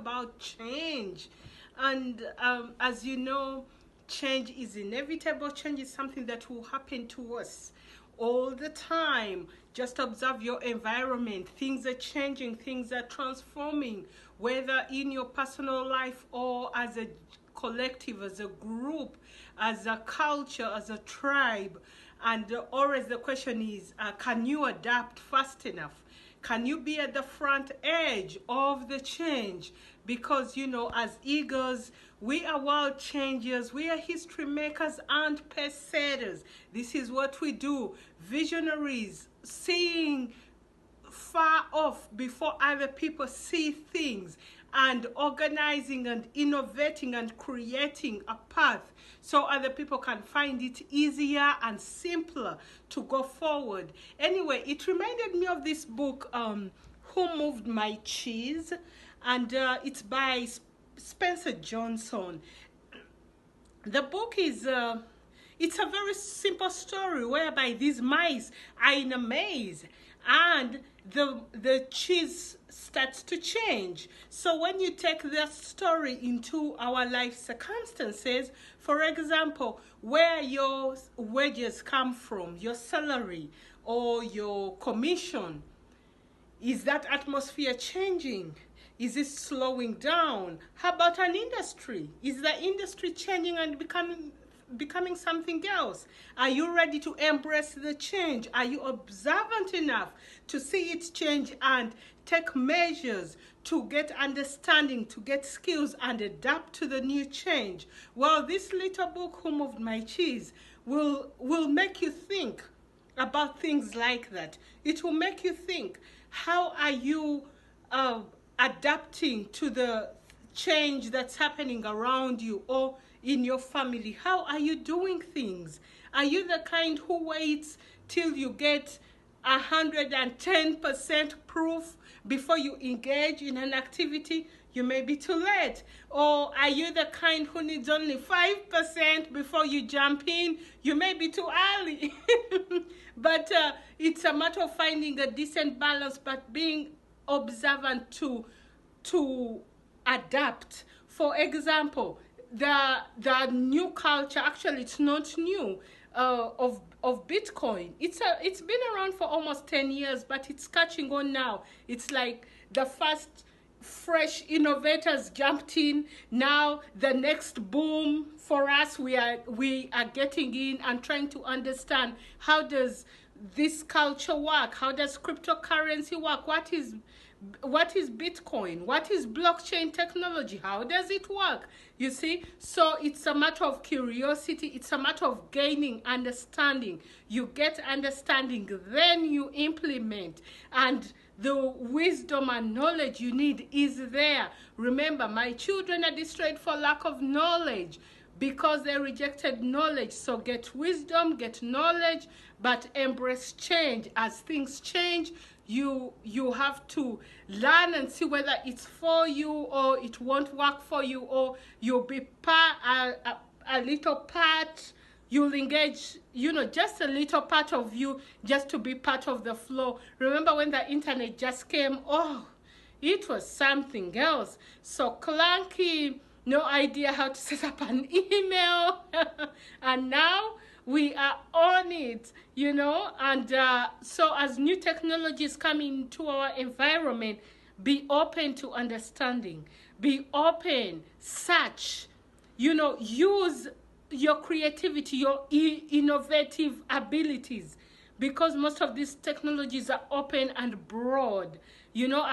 about change. And as you know, change is inevitable. Change is something that will happen to us all the time. Just observe your environment. Things are changing, things are transforming, whether in your personal life or as a collective, as a group, as a culture, as a tribe. And always the question is, can you adapt fast enough? Can you be at the front edge of the change? Because, you know, as eagles, we are world changers, we are history makers and pace setters. This is what we do. Visionaries, seeing far off before other people see things, and organizing and innovating and creating a path so other people can find it easier and simpler to go forward. Anyway, it reminded me of this book, Who Moved My Cheese? And it's by Spencer Johnson. The book is it's a very simple story whereby these mice are in a maze, and the cheese starts to change. So when you take the story into our life circumstances, for example, where your wages come from, your salary or your commission, is that atmosphere changing? Is it slowing down? How about an industry? Is the industry changing and becoming something else? Are you ready to embrace the change? Are you observant enough to see it change and take measures to get understanding, to get skills and adapt to the new change? Well, this little book, Who Moved My Cheese, will make you think about things like that. It will make you think, how are you adapting to the change that's happening around you or in your family? How are you doing things? Are you the kind who waits till you get 110% proof before you engage in an activity? You may be too late. Or are you the kind who needs only 5% before you jump in? You may be too early. But it's a matter of finding a decent balance, but being observant to adapt. For example, the new culture, actually it's not new, of Bitcoin. It's been around for almost 10 years, but it's catching on now. It's like the first fresh innovators jumped in. Now the next boom for us, we are getting in and trying to understand, how does this culture work? How does cryptocurrency work? What is Bitcoin? What is blockchain technology? How does it work? You see, so it's a matter of curiosity. It's a matter of gaining understanding. You get understanding, then you implement, and the wisdom and knowledge you need is there. Remember, my children are destroyed for lack of knowledge, because they rejected knowledge. So get wisdom, get knowledge, but embrace change. As things change, you have to learn and see whether it's for you or it won't work for you, or you'll be a little part. You'll engage, you know, just a little part of you, just to be part of the flow. Remember when the internet just came? Oh, it was something else. So clunky, no idea how to set up an email. And now we are on it, you know. And so as new technologies come into our environment, be open to understanding. Be open, search, you know, use your creativity, your innovative abilities, because most of these technologies are open and broad, you know.